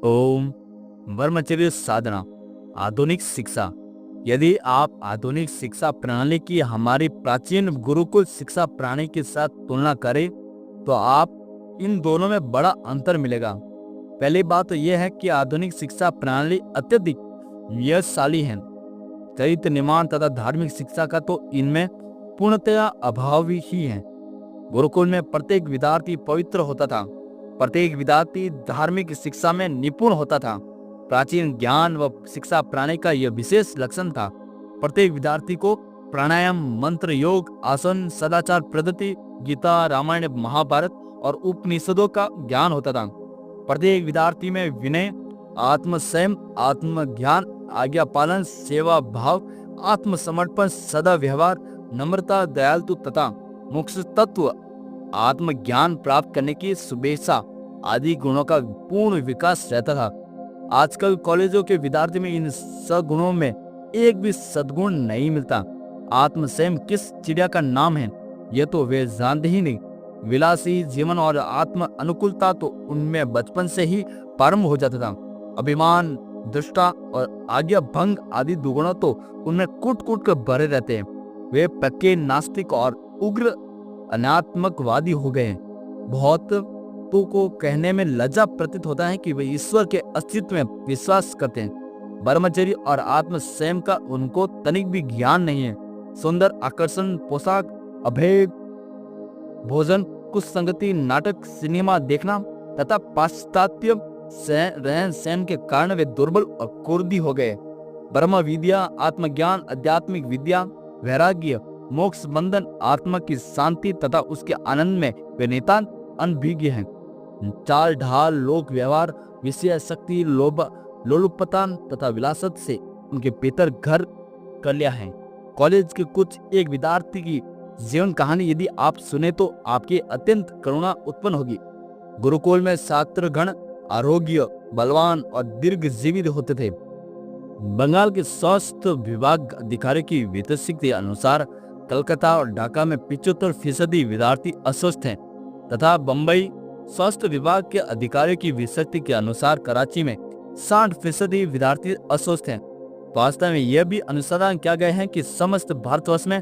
ओम। ब्रह्मचर्य साधना, आधुनिक शिक्षा। यदि आप आधुनिक शिक्षा प्रणाली की हमारी प्राचीन गुरुकुल शिक्षा प्रणाली के साथ तुलना करें तो आप इन दोनों में बड़ा अंतर मिलेगा। पहली बात तो यह है कि आधुनिक शिक्षा प्रणाली अत्यधिक व्ययशाली है। चरित्र निर्माण तथा धार्मिक शिक्षा का तो इनमें पूर्णतया अभाव ही है। गुरुकुल में प्रत्येक विद्यार्थी पवित्र होता था, प्रत्येक विद्यार्थी धार्मिक शिक्षा में निपुण होता था। प्राचीन ज्ञान व शिक्षा प्रणाली का यह विशेष लक्षण था। प्रत्येक विद्यार्थी को प्राणायाम, मंत्र, योग, आसन, सदाचार पद्धति, गीता, रामायण, महाभारत और उपनिषदों का ज्ञान होता था। प्रत्येक विद्यार्थी में विनय, आत्मसंयम, आत्मज्ञान, आज्ञा पालन, सेवा भाव, आत्मसमर्पण, सदा व्यवहार, नम्रता, दयालु तथा मोक्ष तत्व, आत्मज्ञान प्राप्त करने की शुभेच्छा आदि गुणों का पूर्ण विकास रहता था। आजकल कॉलेजों के विद्यार्थी में इन सगुणों में एक भी सद्गुण नहीं मिलता। आत्मसंयम किस चिड़िया का नाम है यह तो वे जानते ही नहीं। विलासी जीवन और आत्म अनुकूलता तो उनमें बचपन से ही प्रारंभ हो जाता था। अभिमान, दुष्टा और आज्ञा भंग आदि दुगुणों तो उनमें कूट कूट कर भरे रहते हैं। वे पक्के नास्तिक और उग्र अनात्मकवादी हो गए हैं। बहुत तो को कहने में लज्जा प्रतीत होता है कि वे ईश्वर के अस्तित्व में विश्वास करते हैं। ब्रह्मचर्य और आत्म संयम का उनको तनिक भी ज्ञान नहीं है। सुंदर आकर्षण, पोशाक, अभेद भोजन, कुछ संगति, नाटक, सिनेमा देखना तथा पाश्चात्य रहन सहन के कारण वे दुर्बल और क्रोधी हो गए। ब्रह्म विद्या, आत्मज्ञान, आध्यात्मिक विद्या, वैराग्य, मोक्ष बंधन, आत्मा की शांति तथा उसके आनंद में वे नितांत अनभिज्ञ हैं। चाल ढाल, लोक व्यवहार, विषय शक्ति, लोलुपता तथा विलासत से उनके भीतर घर कर लिया है। कॉलेज के कुछ एक विद्यार्थी की जीवन कहानी यदि आप सुने तो आपके अत्यंत करुणा उत्पन्न होगी। गुरुकुल में छात्रगण आरोग्य, बलवान और दीर्घ जीवित होते थे। बंगाल के स्वास्थ्य विभाग अधिकारी की वितसिक के अनुसार कलकत्ता और ढाका में 75% विद्यार्थी अस्वस्थ हैं तथा बंबई स्वास्थ्य विभाग के अधिकारियों की विशक्ति के अनुसार कराची में 60% विद्यार्थी अस्वस्थ हैं। वास्तव में यह भी अनुसंधान किया गया है कि समस्त भारतवर्ष में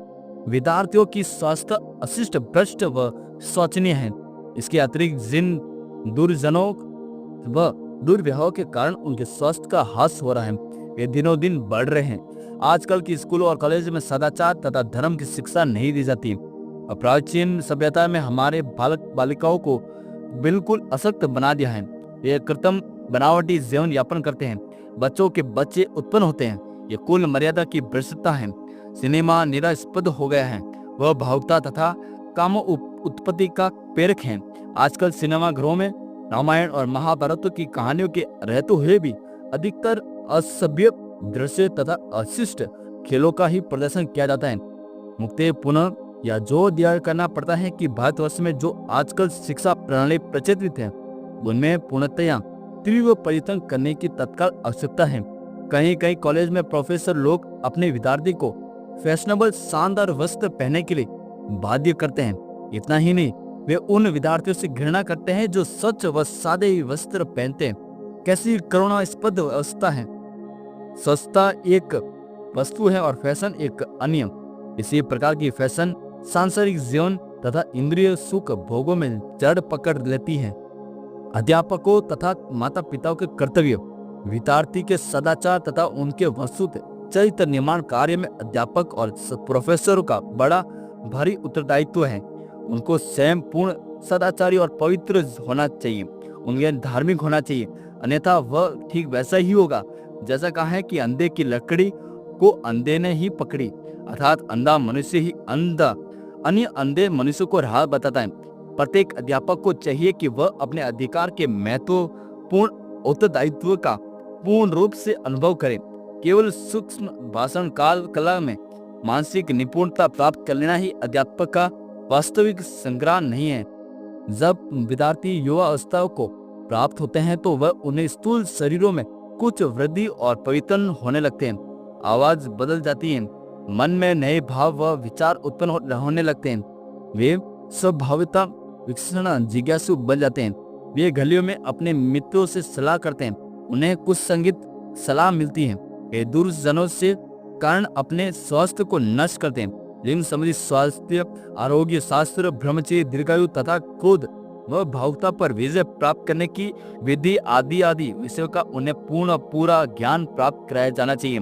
विद्यार्थियों की स्वास्थ्य अशिष्ट, भ्रष्ट व शोचनीय है। इसके अतिरिक्त जिन दुर्जनों व दुर्व्यवहार के कारण उनके स्वास्थ्य का ह्रास हो रहा है वे दिनों दिन बढ़ रहे हैं। आजकल की स्कूलों और कॉलेज में सदाचार तथा धर्म की शिक्षा नहीं दी जाती। प्राचीन सभ्यता में हमारे बालक बालिकाओं को बिल्कुल अशक्त बना दिया है। ये कृत्रिम बनावटी जीवन यापन करते हैं। बच्चों के बच्चे उत्पन्न होते हैं। ये कुल मर्यादा की भ्रष्टता है। सिनेमा निरास्पद हो गया है। वह भावुकता तथा काम उत्पत्ति का प्रेरक है। आजकल सिनेमा घरों में रामायण और महाभारत की कहानियों के रहते हुए भी अधिकतर असभ्य दृश्य तथा अशिष्ट खेलों का ही प्रदर्शन किया जाता है। मुक्ति पुनः या जोर दिया करना पड़ता है कि भारतवर्ष में जो आजकल शिक्षा प्रणाली प्रचलित है उनमें पूर्णतया तीव्र परिवर्तन करने की तत्काल आवश्यकता है। कहीं कहीं कॉलेज में प्रोफेसर लोग अपने विद्यार्थी को फैशनेबल शानदार वस्त्र पहनने के लिए बाध्य करते हैं। इतना ही नहीं, वे उन विद्यार्थियों से घृणा करते हैं जो स्वच्छ व सादे वस्त्र पहनते हैं। कैसी करुणास्पद अवस्था है। सस्ता एक वस्तु है और फैशन एक अन्य। इसी प्रकार की फैशन सांसारिक जीवन तथा इंद्रिय सुख भोगों में जड़ पकड़ लेती है। अध्यापकों तथा माता पिताओं के कर्तव्य, विद्यार्थी के सदाचार तथा उनके वस्तुत चरित्र निर्माण कार्य में अध्यापक और प्रोफेसरों का बड़ा भारी उत्तरदायित्व है। उनको स्वयं पूर्ण सदाचारी और पवित्र होना चाहिए। उनके धार्मिक होना चाहिए, अन्यथा वह ठीक वैसा ही होगा जैसा कहा है कि अंधे की लकड़ी को अंधे ने ही पकड़ी, अर्थात अंधा मनुष्य ही अन्य अंधे मनुष्य को राह बताता है। प्रत्येक अध्यापक को चाहिए कि वह अपने अधिकार के महत्वपूर्ण उत्तरदायित्व का पूर्ण रूप से अनुभव करे। केवल सूक्ष्म भाषण काल कला में मानसिक निपुणता प्राप्त कर लेना ही अध्यापक का वास्तविक संग्रह नहीं है। जब विद्यार्थी युवा अवस्था को प्राप्त होते हैं तो वह उन्हें स्थूल शरीरों में कुछ वृद्धि और परिवर्तन होने लगते हैं। आवाज बदल जाती है, मन में नए भाव व विचार उत्पन्न होने लगते हैं। वे स्वभावता विकसन जिज्ञासु बन जाते हैं। वे गलियों में अपने मित्रों से सलाह करते हैं। उन्हें कुछ संगीत सलाह मिलती है। ये दुर्जनों से कारण अपने स्वास्थ्य को नष्ट करते हैं। लिंग संबंधी स्वास्थ्य, आरोग्य शास्त्र, ब्रह्मचर्य, दीर्घायु तथा क्रोध व भावुकता पर विजय प्राप्त करने की विधि आदि आदि विषयों का उन्हें पूरा ज्ञान प्राप्त कराया जाना चाहिए।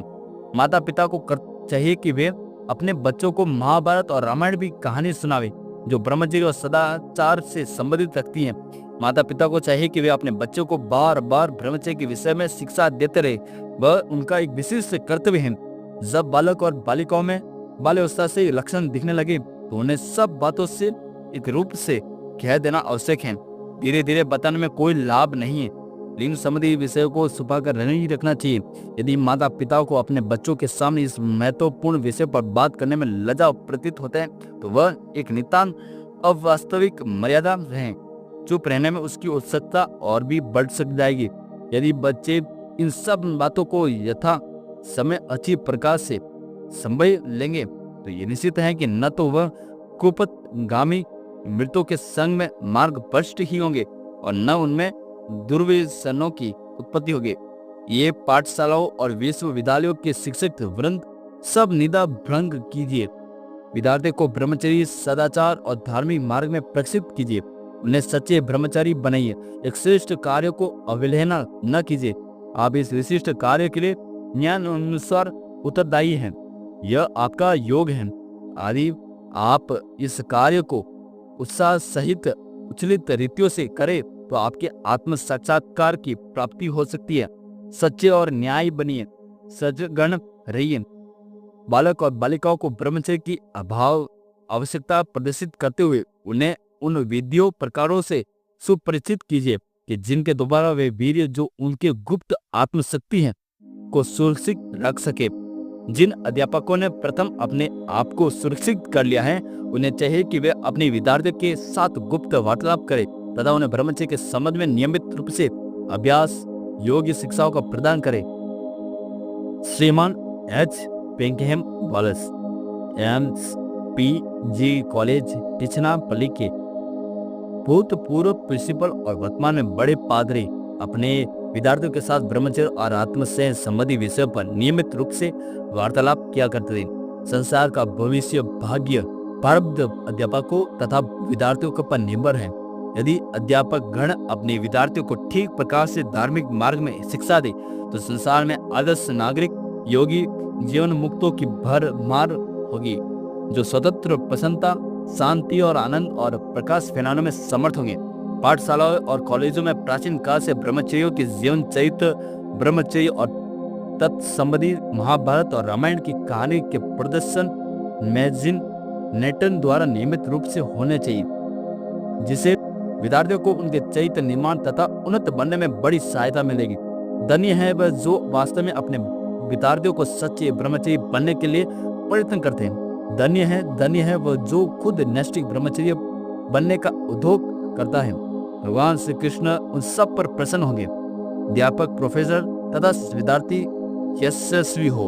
माता पिता को चाहिए कि वे अपने बच्चों को महाभारत और रामायण की कहानी सुनावे जो ब्रह्मचर्य और सदाचार से संबंधित रखती हैं। माता पिता को चाहिए कि वे अपने बच्चों को बार बार ब्रह्मचर्य के विषय में शिक्षा देते रहे। वह उनका एक विशिष्ट कर्तव्य है। जब बालक और बालिकाओं में बाल्यावस्था से लक्षण दिखने लगे तो उन्हें सब बातों से एक रूप से कह देना आवश्यक है। धीरे धीरे बताने में कोई लाभ नहीं है। लिंग संबंधी विषयों को छुपा कर नहीं रखना चाहिए। यदि माता पिता को अपने बच्चों के सामने इस महत्वपूर्ण विषय पर बात करने में लज्जा प्रतीत होता है तो वह एक नितांत अवास्तविक मर्यादा है। चुप रहने में उसकी उत्सुकता और भी बढ़ सक जाएगी। यदि बच्चे इन सब बातों को यथा समय अच्छी प्रकार से संभाल लेंगे तो ये निश्चित है कि न तो वह कुपथगामी मृतों के संग में मार्ग भ्रष्ट ही होंगे और न उनमें दुर्व्यसनों की उत्पत्ति होगी। ये पाठशालाओं और विश्वविद्यालयों के शिक्षक वृंद सब निदा भंग कीजिए। विद्यार्थी को ब्रह्मचर्य, सदाचार और धार्मिक मार्ग में प्रशिक्षित कीजिए। उन्हें सच्चे ब्रह्मचारी बनाइए। एक श्रेष्ठ कार्य को अवहेलना न कीजिए। आप इस विशिष्ट कार्य के लिए ज्ञान अनुसार उत्तरदायी हैं। यह आपका योग है। यदि आप इस कार्य को उत्साह सहित उचित रीतियों से करें तो आपके आत्म साक्षात्कार की प्राप्ति हो सकती है। सच्चे और न्याय बनिए, सजगण रहिए। बालक और बालिकाओं को ब्रह्मचर्य की आवश्यकता प्रदर्शित करते हुए उन्हें उन विधियों प्रकारों से सुपरिचित कीजिए कि जिनके द्वारा वे वीर्य जो उनके गुप्त आत्मशक्ति है को सुरक्षित रख सके। जिन अध्यापकों ने प्रथम अपने आप को सुरक्षित कर लिया है उन्हें चाहिए कि वे अपने विद्यार्थियों के साथ गुप्त वार्तालाप करें तथा उन्हें ब्रह्मचर्य के संबंध में नियमित रूप से अभ्यास योग्य शिक्षाओं का प्रदान करें। श्रीमान एच पेंकहेम वालेस, MPG कॉलेज टिचनापल्ली के भूतपूर्व प्रिंसिपल और वर्तमान में बड़े पादरी अपने विद्यार्थियों के साथ ब्रह्मचर्य और आत्म से संबंधी विषयों पर नियमित रूप से वार्तालाप किया करते थे। संसार का भविष्य भाग्य प्रारब्ध अध्यापकों तथा विद्यार्थियों के पर निर्भर है। यदि अध्यापक गण अपने विद्यार्थियों को ठीक प्रकार से धार्मिक मार्ग में शिक्षा दे तो संसार में आदर्श नागरिक, योगी, जीवन मुक्तों की भरमार होगी जो स्वतंत्र, प्रसन्नता, शांति और आनंद और प्रकाश फैलाने में समर्थ होंगे। पाठशालाओं और कॉलेजों में प्राचीन काल से ब्रह्मचर्यों के जीवन चरित्र, ब्रह्मचर्य और तत्संबंधी महाभारत और रामायण की कहानी के प्रदर्शन मैगजीन नेटन द्वारा नियमित रूप से होने चाहिए, जिसे विद्यार्थियों को उनके चरित्र निर्माण तथा उन्नत बनने में बड़ी सहायता मिलेगी। धन्य है वह जो वास्तव में अपने विद्यार्थियों को सच्चे ब्रह्मचर्य बनने के लिए प्रयत्न करते हैं। धन्य है वह जो खुद नैष्ठिक ब्रह्मचर्य बनने का उद्योग करता है। भगवान श्री कृष्ण उन सब पर प्रसन्न होंगे। अध्यापक, प्रोफेसर तथा विद्यार्थी यशस्वी हो।